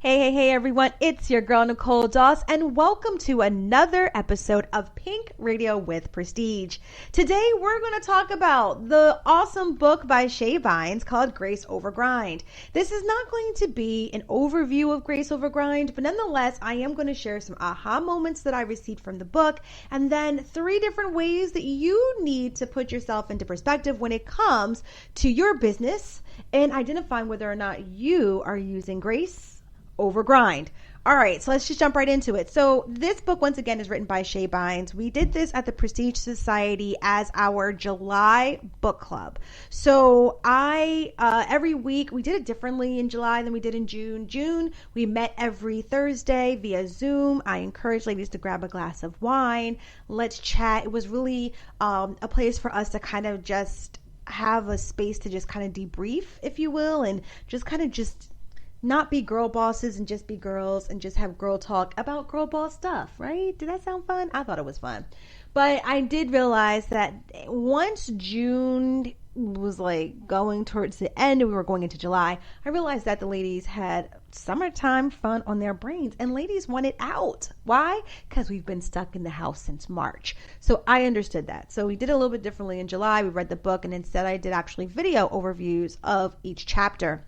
Hey, everyone. It's your girl, Nicole Doss, and welcome to another episode of Pink Radio with Prestige. Today, we're going to talk about the awesome book by Shay Bynes called Grace Over Grind. This is not going to be an overview of Grace Over Grind, but nonetheless, I am going to share some aha moments that I received from the book, and then 3 different ways that you need to put yourself into perspective when it comes to your business and identifying whether or not you are using grace over grind. All right, so let's just jump right into it. So this book, once again, is written by Shay Bynes. We did this at the Prestige Society as our July book club. So every week, we did it differently in July than we did in June. June, we met every Thursday via Zoom. I encourage ladies to grab a glass of wine. Let's chat. It was really a place for us to kind of just have a space to just kind of debrief, if you will, and just kind of just not be girl bosses and just be girls and just have girl talk about girl boss stuff, right? Did that sound fun? I thought it was fun. But I did realize that once June was like going towards the end and we were going into July, I realized that the ladies had summertime fun on their brains and ladies wanted out. Why? Because we've been stuck in the house since March. So I understood that. So we did a little bit differently in July. We read the book and instead I did actually video overviews of each chapter.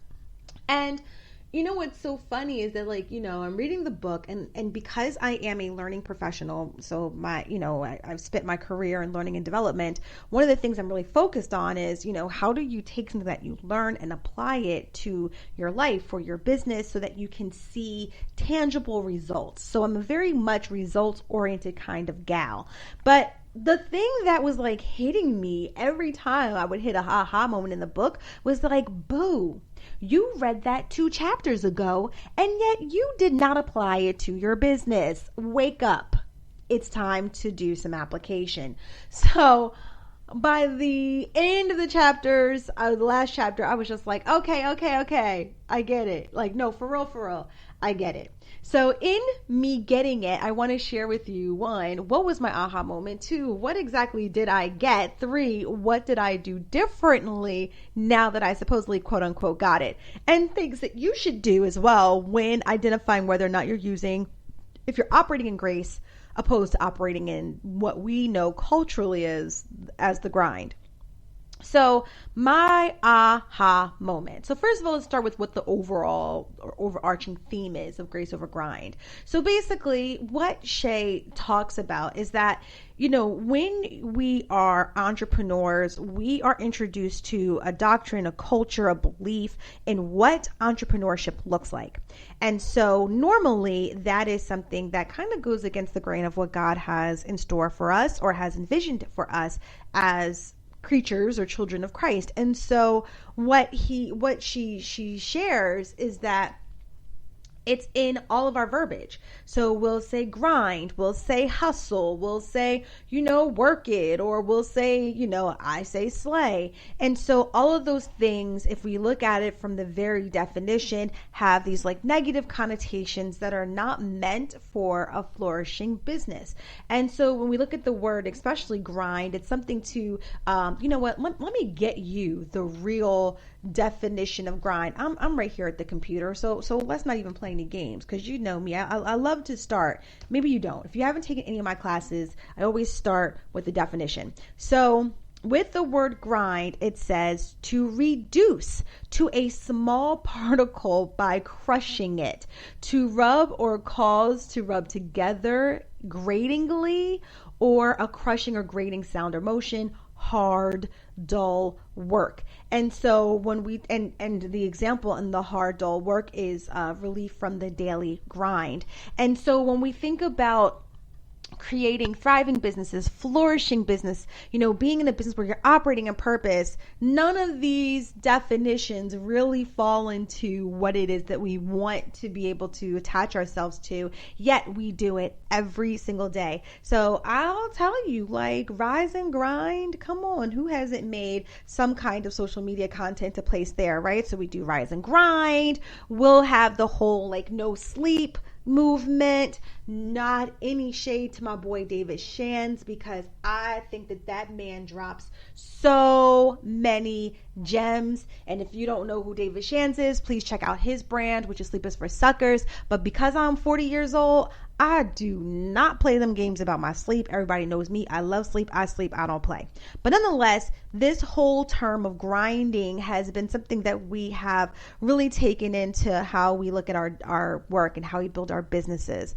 And you know what's so funny is that, I'm reading the book and because I am a learning professional, so I've spent my career in learning and development. One of the things I'm really focused on is, how do you take something that you learn and apply it to your life or your business so that you can see tangible results. So I'm a very much results oriented kind of gal. But the thing that was like hitting me every time I would hit a ha-ha moment in the book was like, boo, you read that 2 chapters ago and yet you did not apply it to your business. Wake up. It's time to do some application. So by the end of the chapters, the last chapter, I was just like, okay. I get it. Like, no, for real. I get it. So in me getting it, I want to share with you, 1, what was my aha moment? 2, what exactly did I get? 3, what did I do differently now that I supposedly quote unquote got it? And things that you should do as well when identifying whether or not if you're operating in grace opposed to operating in what we know culturally is as the grind. So my aha moment. So first of all, let's start with what the overall or overarching theme is of Grace Over Grind. So basically what Shay talks about is that, when we are entrepreneurs, we are introduced to a doctrine, a culture, a belief in what entrepreneurship looks like. And so normally that is something that kind of goes against the grain of what God has in store for us or has envisioned for us as creatures or children of Christ. And so what she shares is that it's in all of our verbiage. So we'll say grind, we'll say hustle, we'll say, work it, or we'll say, I say slay. And so all of those things, if we look at it from the very definition, have these like negative connotations that are not meant for a flourishing business. And so when we look at the word, especially grind, it's something to, let me get you the real definition of grind. I'm right here at the computer. So let's not even play any games because you know me. I love to start. Maybe you don't. If you haven't taken any of my classes, I always start with the definition. So with the word grind, it says to reduce to a small particle by crushing it, to rub or cause to rub together gratingly, or a crushing or grating sound or motion, hard, dull work. And so when we, and the example in the hard, dull work is relief from the daily grind. And so when we think about creating thriving businesses, flourishing business, being in a business where you're operating in purpose, none of these definitions really fall into what it is that we want to be able to attach ourselves to, yet we do it every single day. So I'll tell you, rise and grind, come on, who hasn't made some kind of social media content to place there, right? So we do rise and grind. We'll have the whole no sleep movement. Not any shade to my boy David Shands, because I think that man drops so many gems. And if you don't know who David Shands is, please check out his brand, which is Sleep is for Suckers. But because I'm 40 years old, I do not play them games about my sleep. Everybody knows me. I love sleep. I sleep. I don't play. But nonetheless, this whole term of grinding has been something that we have really taken into how we look at our work and how we build our businesses.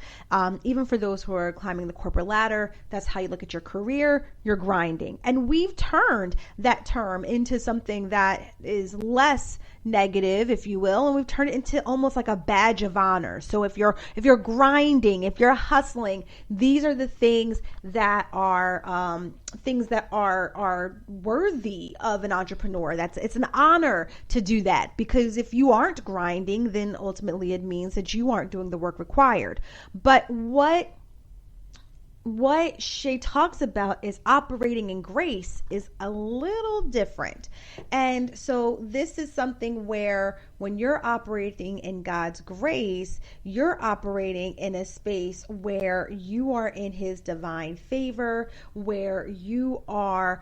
Even for those who are climbing the corporate ladder, that's how you look at your career. You're grinding. And we've turned that term into something that is less negative, if you will, and we've turned it into almost like a badge of honor. So if you're grinding, if you're hustling, these are the things that are worthy of an entrepreneur. It's an honor to do that, because if you aren't grinding, then ultimately it means that you aren't doing the work required. But what Shay talks about is operating in grace is a little different. And so this is something where when you're operating in God's grace, you're operating in a space where you are in his divine favor, where you are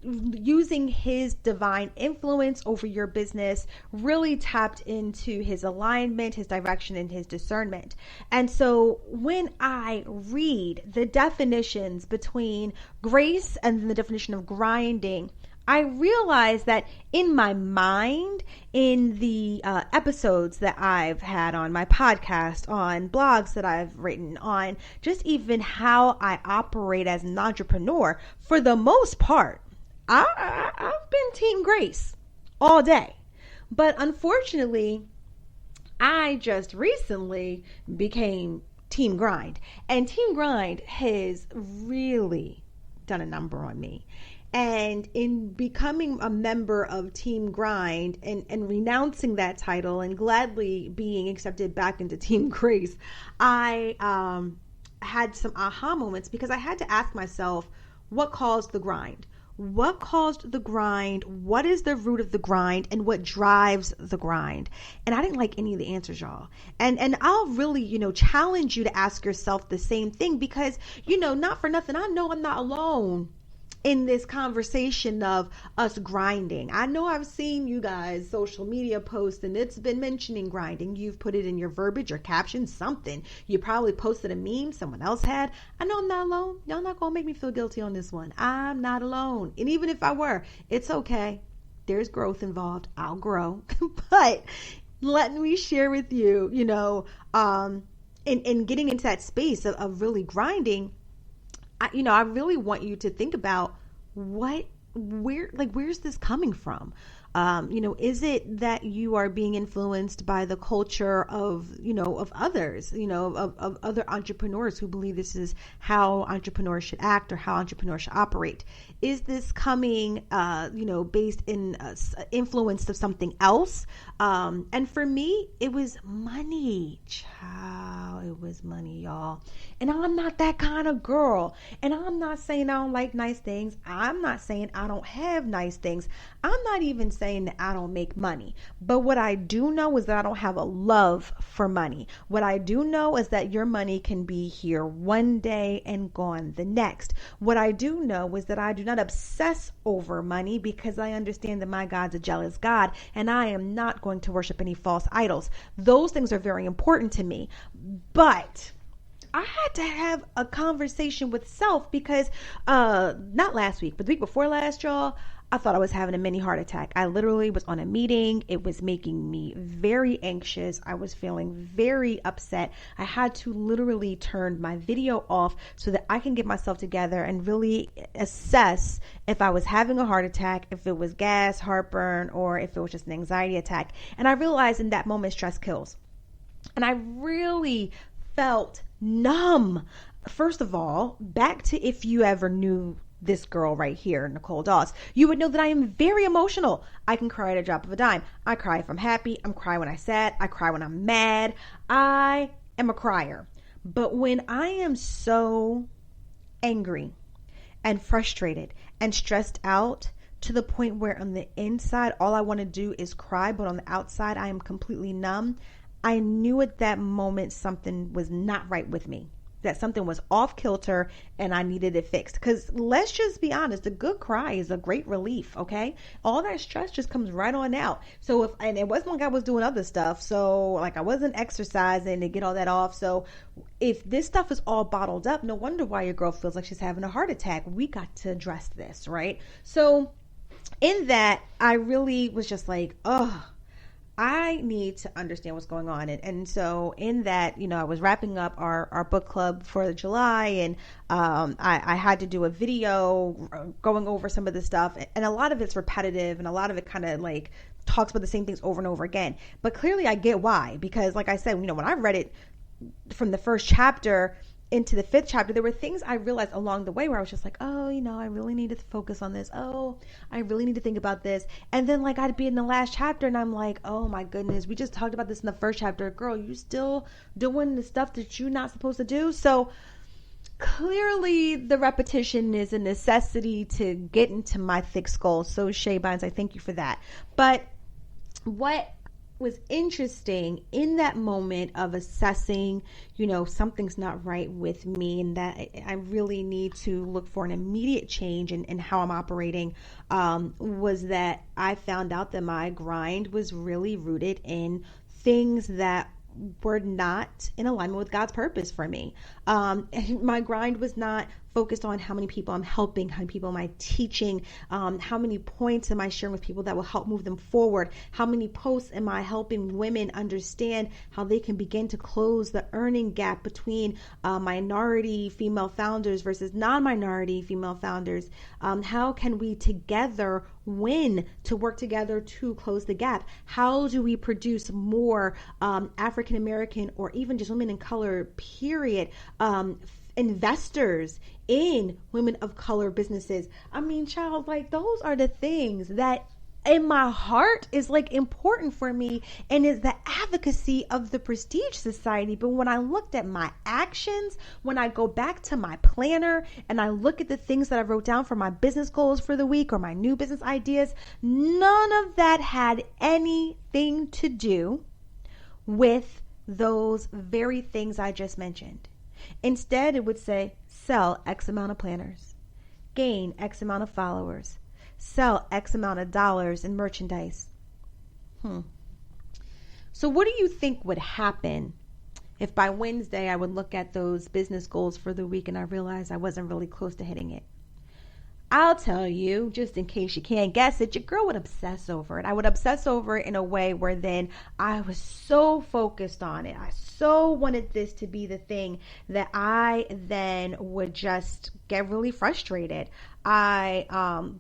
using his divine influence over your business, really tapped into his alignment, his direction, and his discernment. And so when I read the definitions between grace and the definition of grinding, I realized that in my mind, in the episodes that I've had on my podcast, on blogs that I've written, on just even how I operate as an entrepreneur, for the most part, I've been Team Grace all day. But unfortunately, I just recently became Team Grind. And Team Grind has really done a number on me. And in becoming a member of Team Grind and renouncing that title and gladly being accepted back into Team Grace, I had some aha moments, because I had to ask myself, what caused the grind? What caused the grind? What is the root of the grind? And what drives the grind? And I didn't like any of the answers, y'all. And I'll really, challenge you to ask yourself the same thing, because, not for nothing, I know I'm not alone in this conversation of us grinding. I know I've seen you guys social media posts and it's been mentioning grinding. You've put it in your verbiage or caption, something. You probably posted a meme someone else had. I know I'm not alone. Y'all not gonna make me feel guilty on this one. I'm not alone. And even if I were, it's okay. There's growth involved. I'll grow. But let me share with you, in getting into that space of really grinding, I really want you to think about where's this coming from? Is it that you are being influenced by the culture of others, of other entrepreneurs who believe this is how entrepreneurs should act or how entrepreneurs should operate? Is this coming, based in influence of something else? And for me, it was money. Child, it was money, y'all. And I'm not that kind of girl. And I'm not saying I don't like nice things. I'm not saying I don't have nice things. I'm not even saying that I don't make money. But what I do know is that I don't have a love for money. What I do know is that your money can be here one day and gone the next. What I do know is that I do not obsess over money, because I understand that my God's a jealous God and I am not going to worship any false idols. Those things are very important to me. But I had to have a conversation with self, because not last week, but the week before last, y'all, I thought I was having a mini heart attack. I literally was on a meeting. It was making me very anxious. I was feeling very upset. I had to literally turn my video off so that I can get myself together and really assess if I was having a heart attack, if it was gas, heartburn, or if it was just an anxiety attack. And I realized in that moment, stress kills. And I really felt numb. First of all, back to if you ever knew this girl right here, Nicole Dawes, you would know that I am very emotional. I can cry at a drop of a dime. I cry if I'm happy. I cry when I'm sad. I cry when I'm mad. I am a crier. But when I am so angry and frustrated and stressed out to the point where on the inside, all I want to do is cry, but on the outside, I am completely numb, I knew at that moment something was not right with me, that something was off kilter and I needed it fixed. Because let's just be honest, a good cry is a great relief, okay? All that stress just comes right on out. So and it wasn't like I was doing other stuff. So like I wasn't exercising to get all that off. So if this stuff is all bottled up, no wonder why your girl feels like she's having a heart attack. We got to address this, right? So in that, I really was just like, oh, I need to understand what's going on. And so in that, I was wrapping up our book club for July, and I had to do a video going over some of the stuff. And a lot of it's repetitive, and a lot of it kind of like talks about the same things over and over again. But clearly I get why, because like I said, when I read it from the first chapter into the 5th chapter, there were things I realized along the way where I was just like, oh, I really need to focus on this. Oh, I really need to think about this. And then like I'd be in the last chapter and I'm like, oh my goodness, we just talked about this in the first chapter. Girl, you still doing the stuff that you're not supposed to do. So clearly the repetition is a necessity to get into my thick skull. So Shay Bynes, I thank you for that. But what was interesting in that moment of assessing, something's not right with me and that I really need to look for an immediate change in how I'm operating, was that I found out that my grind was really rooted in things that were not in alignment with God's purpose for me. My grind was not focused on how many people I'm helping, how many people am I teaching, how many points am I sharing with people that will help move them forward, how many posts am I helping women understand how they can begin to close the earning gap between minority female founders versus non-minority female founders. How can we together win to work together to close the gap? How do we produce more African American or even just women in color, period, investors in women of color businesses? I mean, child, like those are the things that in my heart is like important for me and is the advocacy of the Prestige Society. But when I looked at my actions, when I go back to my planner and I look at the things that I wrote down for my business goals for the week or my new business ideas, none of that had anything to do with those very things I just mentioned. Instead, it would say sell X amount of planners, gain X amount of followers, sell X amount of dollars in merchandise. So what do you think would happen if by Wednesday I would look at those business goals for the week and I realized I wasn't really close to hitting it? I'll tell you, just in case you can't guess it, your girl would obsess over it. I would obsess over it in a way where then I was so focused on it. I so wanted this to be the thing that I then would just get really frustrated. I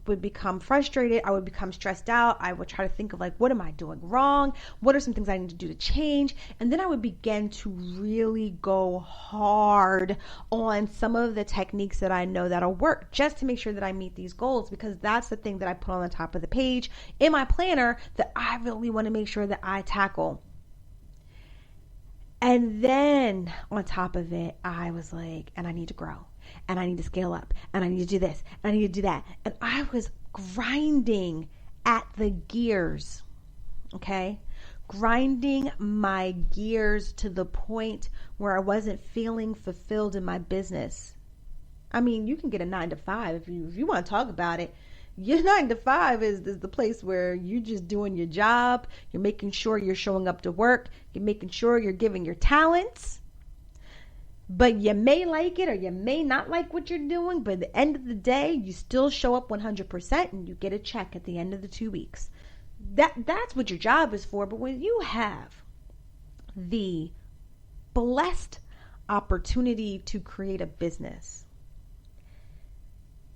would become frustrated. I would become stressed out. I would try to think of like, what am I doing wrong? What are some things I need to do to change? And then I would begin to really go hard on some of the techniques that I know that'll work just to make sure that I meet these goals, because that's the thing that I put on the top of the page in my planner that I really want to make sure that I tackle. And then on top of it, I was like, and I need to grow. And I need to scale up, and I need to do this, and I need to do that. And I was grinding at the gears, okay? Grinding my gears to the point where I wasn't feeling fulfilled in my business. I mean, you can get a 9-to-5 if you want to talk about it. Your 9-to-5 is the place where you're just doing your job. You're making sure you're showing up to work. You're making sure you're giving your talents. But you may like it or you may not like what you're doing, but at the end of the day, you still show up 100% and you get a check at the end of the 2 weeks. That's what your job is for. But when you have the blessed opportunity to create a business,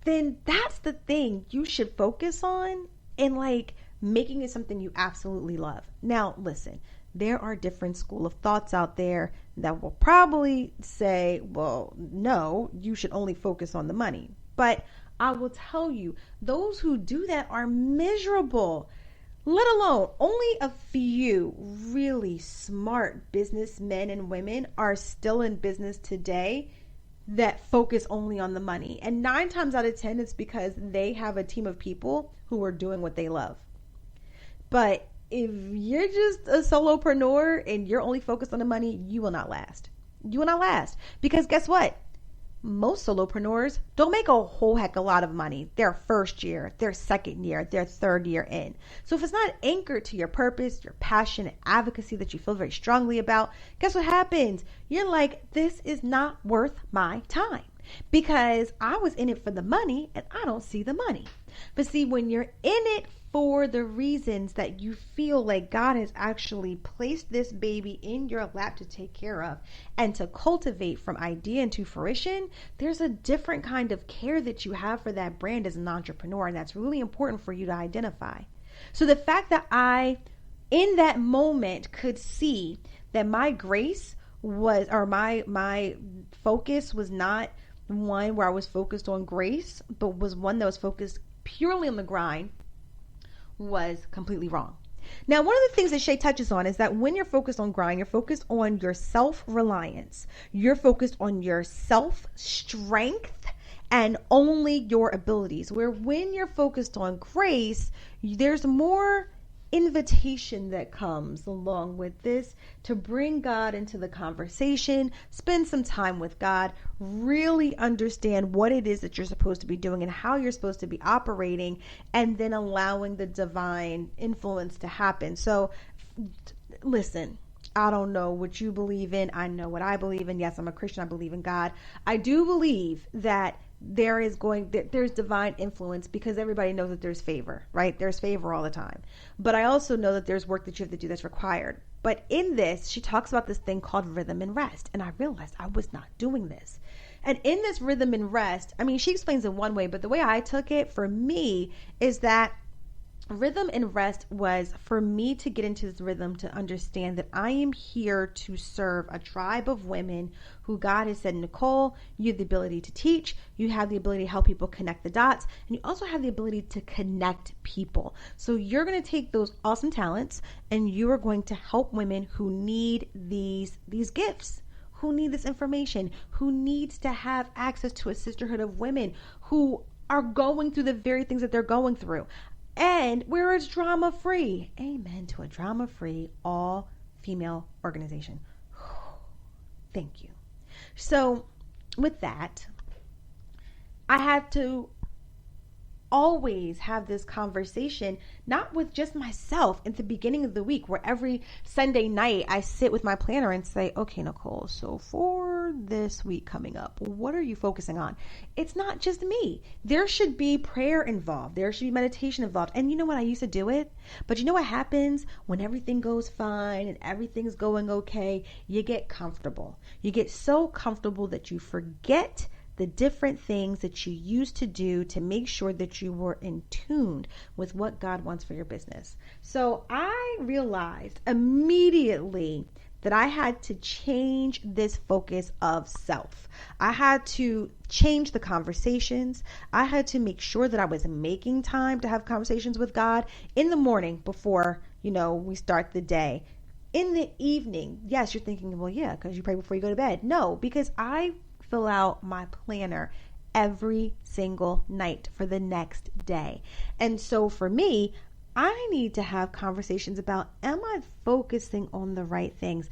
then that's the thing you should focus on and like making it something you absolutely love. Now, listen. There are different school of thoughts out there that will probably say, well, no, you should only focus on the money. But I will tell you, those who do that are miserable, let alone only a few really smart businessmen and women are still in business today that focus only on the money. And 9 times out of 10, it's because they have a team of people who are doing what they love. But if you're just a solopreneur and you're only focused on the money, you will not last. You will not last. Because guess what? Most solopreneurs don't make a whole heck a lot of money their first year, their second year, their third year in. So if it's not anchored to your purpose, your passion, and advocacy that you feel very strongly about, guess what happens? You're like, this is not worth my time because I was in it for the money and I don't see the money. But see, when you're in it for the reasons that you feel like God has actually placed this baby in your lap to take care of and to cultivate from idea into fruition, there's a different kind of care that you have for that brand as an entrepreneur. And that's really important for you to identify. So the fact that I, in that moment, could see that my grace was, or my focus was not one where I was focused on grace, but was one that was focused purely on the grind, was completely wrong. Now, one of the things that Shay touches on is that when you're focused on grind, you're focused on your self-reliance. You're focused on your self-strength and only your abilities. Where when you're focused on grace, there's more invitation that comes along with this to bring God into the conversation, spend some time with God, really understand what it is that you're supposed to be doing and how you're supposed to be operating, and then allowing the divine influence to happen. So listen, I don't know what you believe in. I know what I believe in. Yes, I'm a Christian. I believe in God. I do believe that there's divine influence because everybody knows that there's favor, right? There's favor all the time. But I also know that there's work that you have to do that's required. But in this, she talks about this thing called rhythm and rest. And I realized I was not doing this. And in this rhythm and rest, I mean, she explains it one way, but the way I took it for me is that rhythm and rest was for me to get into this rhythm to understand that I am here to serve a tribe of women who God has said, Nicole, you have the ability to teach, you have the ability to help people connect the dots, and you also have the ability to connect people. So you're going to take those awesome talents and you are going to help women who need these gifts, who need this information, who needs to have access to a sisterhood of women who are going through the very things that they're going through. And where it's drama free. Amen to a drama free, all female organization. Thank you. So with that, I had to always have this conversation, not with just myself at the beginning of the week, where every Sunday night I sit with my planner and say, okay, Nicole, so for this week coming up, what are you focusing on? It's not just me. There should be prayer involved. There should be meditation involved. And you know what? I used to do it, but you know what happens when everything goes fine and everything's going okay? You get comfortable. You get so comfortable that you forget the different things that you used to do to make sure that you were in tune with what God wants for your business. So I realized immediately that I had to change this focus of self. I had to change the conversations. I had to make sure that I was making time to have conversations with God in the morning before, we start the day. In the evening, yes, you're thinking, well, yeah, because you pray before you go to bed. No, because I fill out my planner every single night for the next day. And so for me, I need to have conversations about, am I focusing on the right things?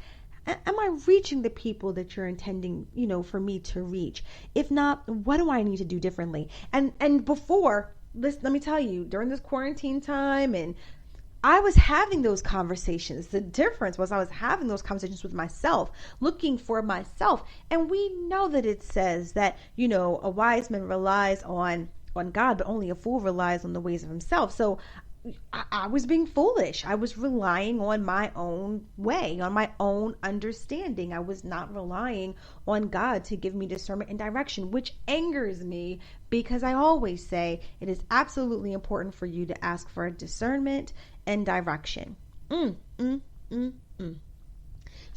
Am I reaching the people that you're intending, for me to reach? If not, what do I need to do differently? And before, let me tell you, during this quarantine time, and I was having those conversations. The difference was I was having those conversations with myself, looking for myself. And we know that it says that, a wise man relies on God, but only a fool relies on the ways of himself. So I was being foolish. I was relying on my own way, on my own understanding. I was not relying on God to give me discernment and direction, which angers me because I always say it is absolutely important for you to ask for discernment and direction.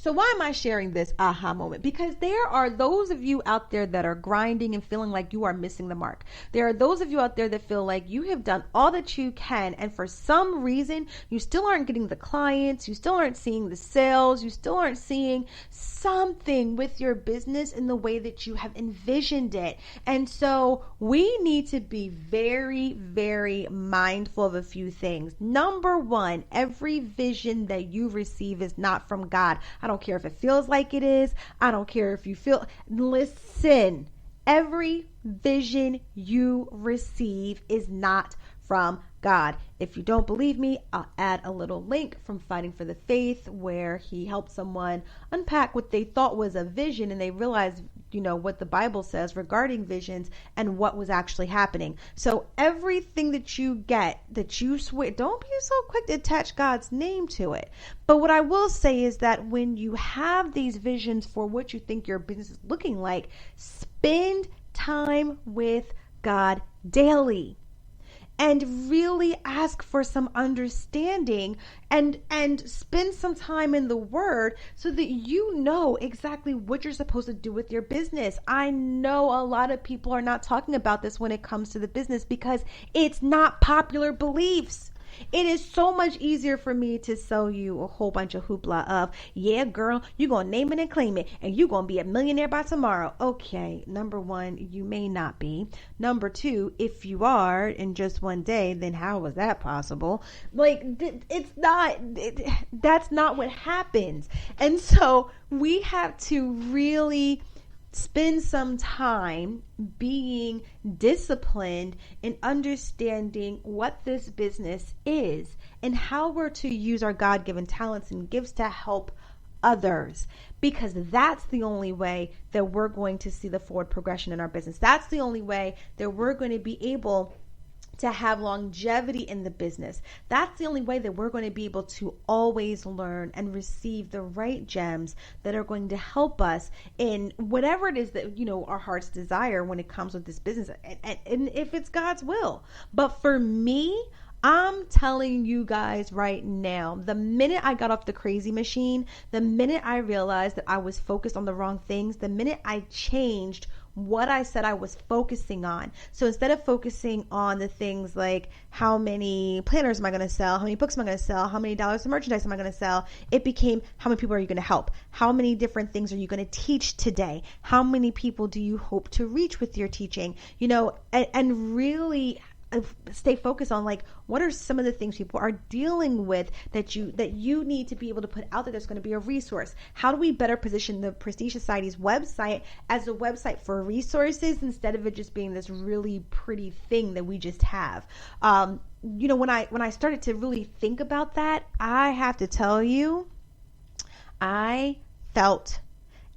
So why am I sharing this aha moment? Because there are those of you out there that are grinding and feeling like you are missing the mark. There are those of you out there that feel like you have done all that you can, and for some reason, you still aren't getting the clients, you still aren't seeing the sales, you still aren't seeing something with your business in the way that you have envisioned it. And so we need to be very, very mindful of a few things. Number one, every vision that you receive is not from God. I don't care if it feels like it is. I don't care if you feel, listen, every vision you receive is not from God. If you don't believe me, I'll add a little link from Fighting for the Faith where he helped someone unpack what they thought was a vision, and they realized, what the Bible says regarding visions and what was actually happening. So everything that you get, that you swear, don't be so quick to attach God's name to it. But what I will say is that when you have these visions for what you think your business is looking like, spend time with God daily. And really ask for some understanding and spend some time in the Word so that you know exactly what you're supposed to do with your business. I know a lot of people are not talking about this when it comes to the business because it's not popular beliefs. It is so much easier for me to sell you a whole bunch of hoopla of, yeah, girl, you're going to name it and claim it, and you're going to be a millionaire by tomorrow. Okay, number one, you may not be. Number two, if you are in just one day, then how was that possible? That's not what happens. And so we have to really spend some time being disciplined in understanding what this business is and how we're to use our God-given talents and gifts to help others, because that's the only way that we're going to see the forward progression in our business. That's the only way that we're going to be able to have longevity in the business. That's the only way that we're going to be able to always learn and receive the right gems that are going to help us in whatever it is that, our heart's desire when it comes with this business, and if it's God's will. But for me, I'm telling you guys right now, the minute I got off the crazy machine, the minute I realized that I was focused on the wrong things, the minute I changed what I said I was focusing on. So instead of focusing on the things like how many planners am I going to sell, how many books am I going to sell, how many dollars of merchandise am I going to sell, it became how many people are you going to help? How many different things are you going to teach today? How many people do you hope to reach with your teaching? And really stay focused on what are some of the things people are dealing with that you need to be able to put out there that's going to be a resource. How do we better position the Prestige Society's website as a website for resources instead of it just being this really pretty thing that we just have? When I started to really think about that, I have to tell you, I felt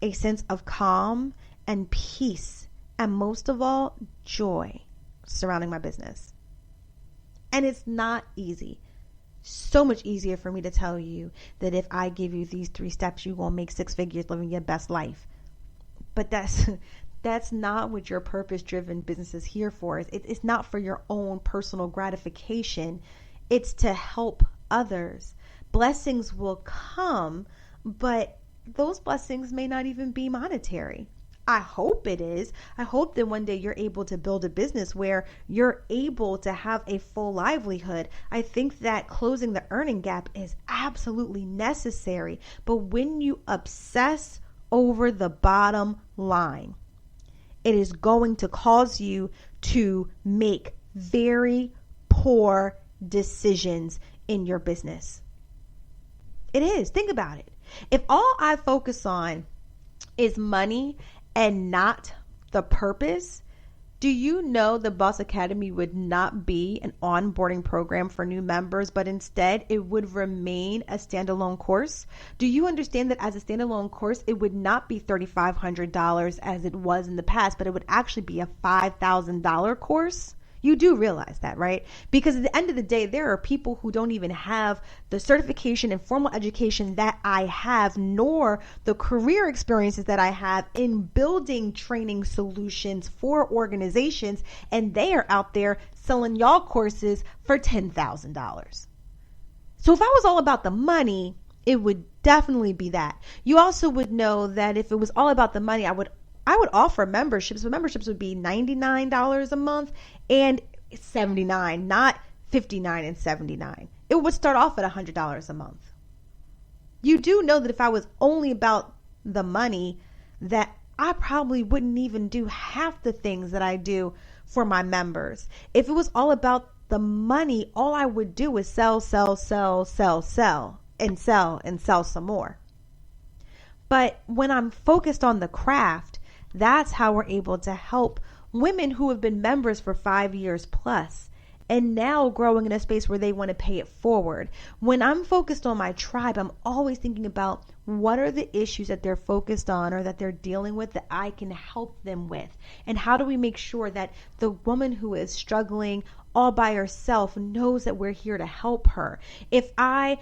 a sense of calm and peace, and most of all, joy surrounding my business. And it's not easy. So much easier for me to tell you that if I give you these 3 steps, you're going to make 6 figures living your best life. But that's not what your purpose-driven business is here for. It's not for your own personal gratification. It's to help others. Blessings will come, but those blessings may not even be monetary. I hope it is. I hope that one day you're able to build a business where you're able to have a full livelihood. I think that closing the earning gap is absolutely necessary. But when you obsess over the bottom line, it is going to cause you to make very poor decisions in your business. It is. Think about it. If all I focus on is money and not the purpose, do you know the Boss Academy would not be an onboarding program for new members, but instead it would remain a standalone course? Do you understand that as a standalone course, it would not be $3,500 as it was in the past, but it would actually be a $5,000 course? You do realize that, right? Because at the end of the day, there are people who don't even have the certification and formal education that I have, nor the career experiences that I have in building training solutions for organizations, and they are out there selling y'all courses for $10,000. So if I was all about the money, it would definitely be that. You also would know that if it was all about the money, I would offer memberships, but memberships would be $99 a month and $79, not $59 and $79. It would start off at $100 a month. You do know that if I was only about the money, that I probably wouldn't even do half the things that I do for my members. If it was all about the money, all I would do is sell, and sell some more. But when I'm focused on the craft, that's how we're able to help women who have been members for 5 years plus and now growing in a space where they want to pay it forward. When I'm focused on my tribe, I'm always thinking about what are the issues that they're focused on or that they're dealing with that I can help them with. And how do we make sure that the woman who is struggling all by herself knows that we're here to help her? If I,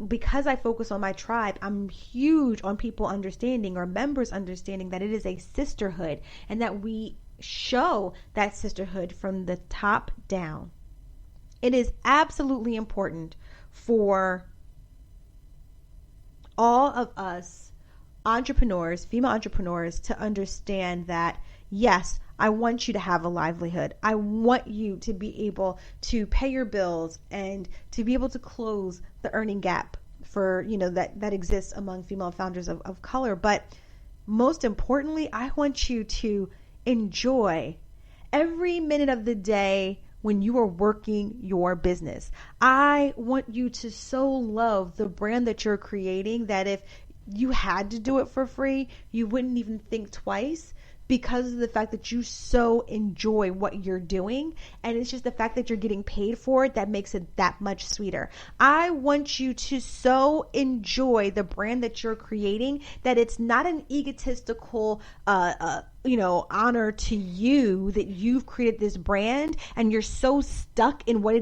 because I focus on my tribe, I'm huge on people understanding or members understanding that it is a sisterhood and that we show that sisterhood from the top down. It is absolutely important for all of us entrepreneurs, female entrepreneurs, to understand that, yes, I want you to have a livelihood. I want you to be able to pay your bills and to be able to close the earning gap for, that exists among female founders of color. But most importantly, I want you to enjoy every minute of the day when you are working your business. I want you to so love the brand that you're creating that if you had to do it for free, you wouldn't even think twice, because of the fact that you so enjoy what you're doing. And it's just the fact that you're getting paid for it that makes it that much sweeter. I want you to so enjoy the brand that you're creating that it's not an egotistical honor to you that you've created this brand and you're so stuck in what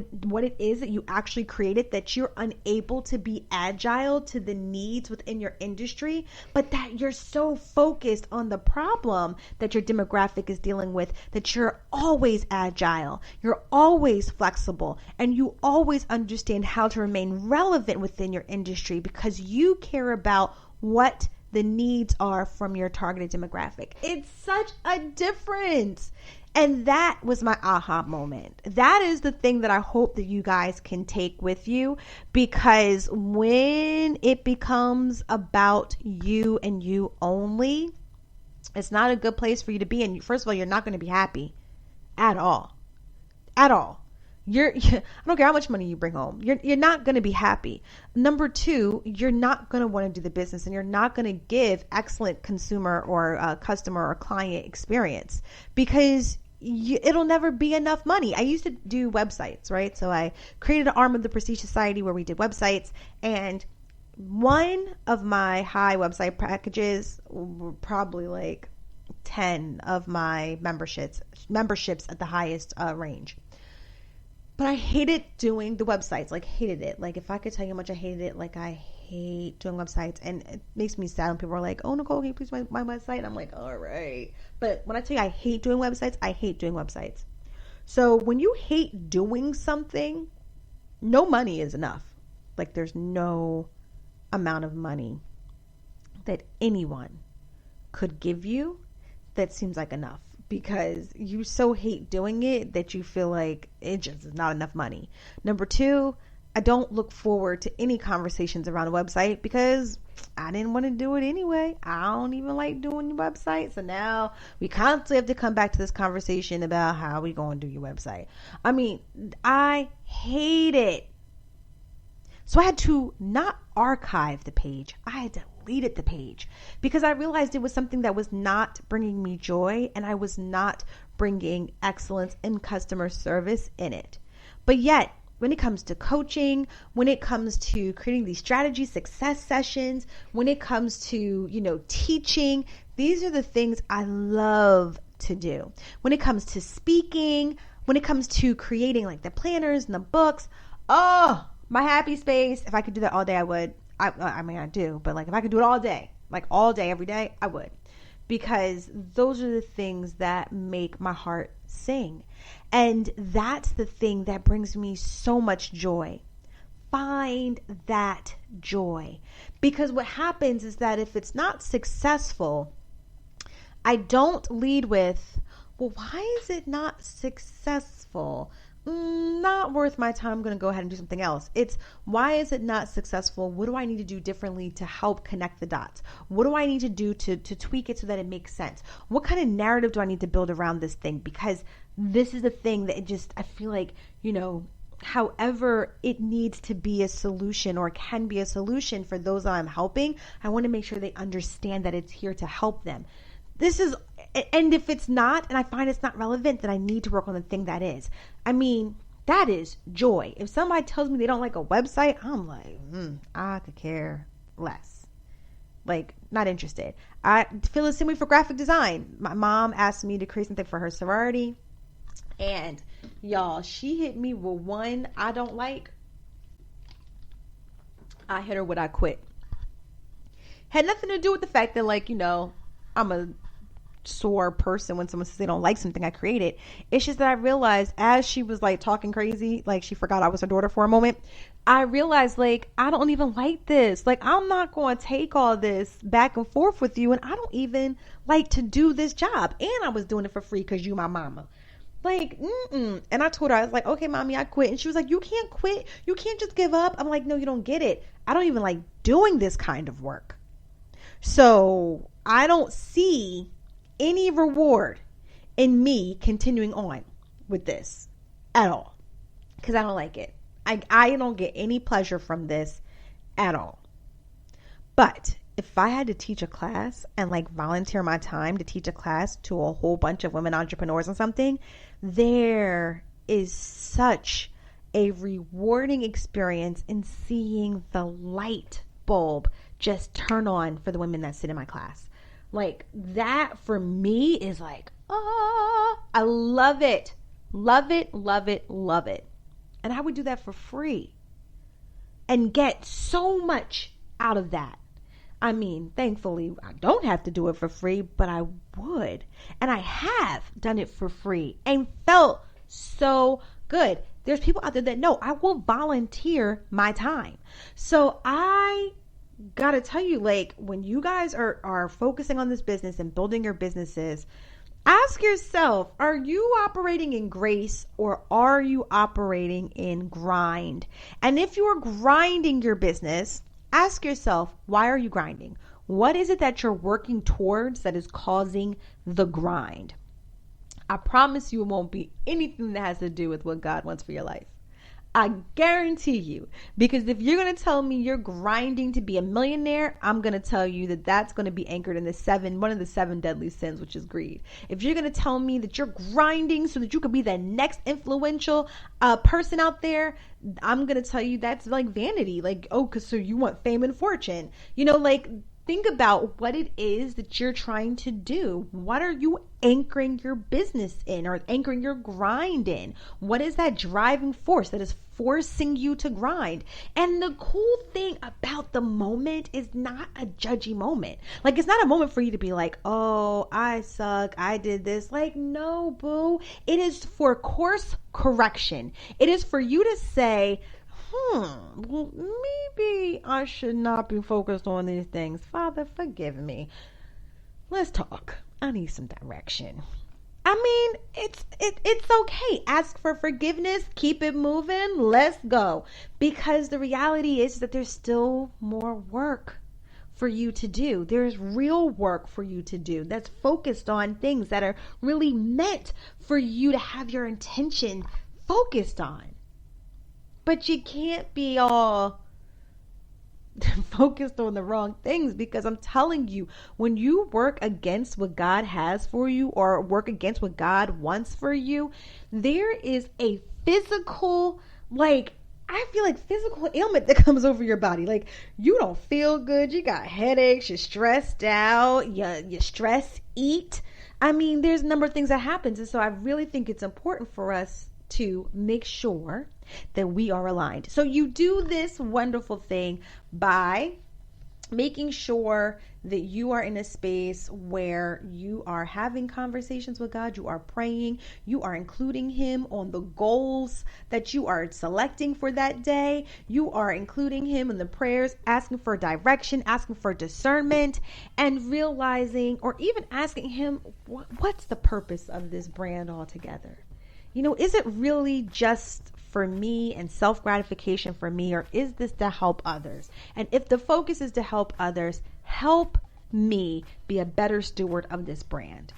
it is that you actually created that you're unable to be agile to the needs within your industry, but that you're so focused on the problem that your demographic is dealing with that you're always agile, you're always flexible, and you always understand how to remain relevant within your industry because you care about what the needs are from your targeted demographic. It's such a difference. And that was my aha moment. That is the thing that I hope that you guys can take with you, because when it becomes about you and you only, it's not a good place for you to be. And first of all, you're not going to be happy at all. At all. I don't care how much money you bring home. You're not going to be happy. Number two, you're not going to want to do the business, and you're not going to give excellent consumer or customer or client experience because it'll never be enough money. I used to do websites, right? So I created an arm of the Prestige Society where we did websites, and one of my high website packages were probably like 10 of my memberships at the highest range. But I hated doing the websites, hated it. If I could tell you how much I hated it, I hate doing websites. And it makes me sad when people are like, oh, Nicole, can you please my website? And I'm like, all right. But when I tell you I hate doing websites, I hate doing websites. So when you hate doing something, no money is enough. There's no amount of money that anyone could give you that seems like enough, because you so hate doing it that you feel like it just is not enough money. Number two, I don't look forward to any conversations around a website because I didn't want to do it anyway. I don't even like doing the website. So now we constantly have to come back to this conversation about how we going to do your website. I mean, I hate it. So I had to not archive the page. I had deleted the page because I realized it was something that was not bringing me joy, and I was not bringing excellence in customer service in it. But yet, when it comes to coaching, when it comes to creating these strategy success sessions, when it comes to, teaching, these are the things I love to do. When it comes to speaking, when it comes to creating the planners and the books, my happy space. If I could do that all day, I would. I mean, I do, but if I could do it all day, all day, every day, I would, because those are the things that make my heart sing. And that's the thing that brings me so much joy. find that joy. Because what happens is that if it's not successful, I don't lead with, well, why is it not successful? Not worth my time. I'm going to go ahead and do something else. It's, why is it not successful? What do I need to do differently to help connect the dots? What do I need to do to tweak it so that it makes sense? What kind of narrative do I need to build around this thing? Because this is the thing that I feel like, however it needs to be a solution or can be a solution for those that I'm helping, I want to make sure they understand that it's here to help them. And if it's not, and I find it's not relevant, then I need to work on the thing that is. I mean, that is joy. If somebody tells me they don't like a website, I'm like, I could care less. Like, not interested. I feel the same way for graphic design. My mom asked me to create something for her sorority. And y'all, she hit me with one I don't like. I hit her with I quit. Had nothing to do with the fact that, like, I'm a sore person when someone says they don't like something I created. It's just that I realized as she was like talking crazy, like she forgot I was her daughter for a moment, I realized like I don't even like this. Like I'm not going to take all this back and forth with you, and I don't even like to do this job. And I was doing it for free because you my mama. Like, And I told her, I was like, okay, mommy, I quit. And she was like, you can't quit. You can't just give up. I'm like, no, you don't get it. I don't even like doing this kind of work. So I don't see any reward in me continuing on with this at all, because I don't like it. I don't get any pleasure from this at all. But if I had to teach a class and like volunteer my time to teach a class to a whole bunch of women entrepreneurs or something, there is such a rewarding experience in seeing the light bulb just turn on for the women that sit in my class. Like that for me is like, I love it. Love it, love it, love it. And I would do that for free and get so much out of that. I mean, thankfully, I don't have to do it for free, but I would. And I have done it for free and felt so good. There's people out there that know I will volunteer my time. So I gotta tell you, like, when you guys are focusing on this business and building your businesses, ask yourself, are you operating in grace or are you operating in grind? And if you are grinding your business, ask yourself, why are you grinding? What is it that you're working towards that is causing the grind? I promise you it won't be anything that has to do with what God wants for your life. I guarantee you, because if you're going to tell me you're grinding to be a millionaire, I'm going to tell you that that's going to be anchored in one of the 7 deadly sins, which is greed. If you're going to tell me that you're grinding so that you could be the next influential person out there, I'm going to tell you that's like vanity. Like, oh, because so you want fame and fortune. Think about what it is that you're trying to do. What are you anchoring your business in or anchoring your grind in? What is that driving force that is forcing you to grind? And the cool thing about the moment is not a judgy moment. Like, it's not a moment for you to be like, oh, I suck, I did this. Like, no, boo. It is for course correction. It is for you to say, well, maybe I should not be focused on these things. Father, forgive me. Let's talk. I need some direction. I mean, it's okay. Ask for forgiveness. Keep it moving. Let's go. Because the reality is that there's still more work for you to do. There's real work for you to do that's focused on things that are really meant for you to have your intention focused on. But you can't be all focused on the wrong things, because I'm telling you, when you work against what God has for you or work against what God wants for you, there is a physical, I feel like physical ailment that comes over your body. Like, you don't feel good. You got headaches. You're stressed out. You stress eat. I mean, there's a number of things that happens. And so I really think it's important for us to make sure that we are aligned. So you do this wonderful thing by making sure that you are in a space where you are having conversations with God, you are praying, you are including Him on the goals that you are selecting for that day, you are including Him in the prayers, asking for direction, asking for discernment, and realizing, or even asking Him, what's the purpose of this brand altogether? Is it really just for me and self-gratification for me, or is this to help others? And if the focus is to help others, help me be a better steward of this brand.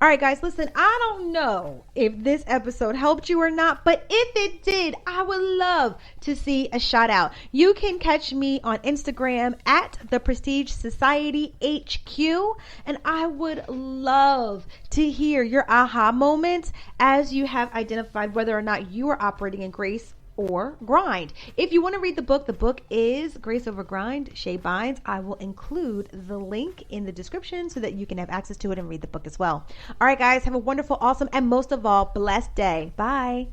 All right, guys, listen, I don't know if this episode helped you or not, but if it did, I would love to see a shout out. You can catch me on Instagram at the Prestige Society HQ, and I would love to hear your aha moments as you have identified whether or not you are operating in grace or grind. If you want to read the book is Grace Over Grind, Shay Bynes. I will include the link in the description so that you can have access to it and read the book as well. All right, guys, have a wonderful, awesome, and most of all, blessed day. Bye.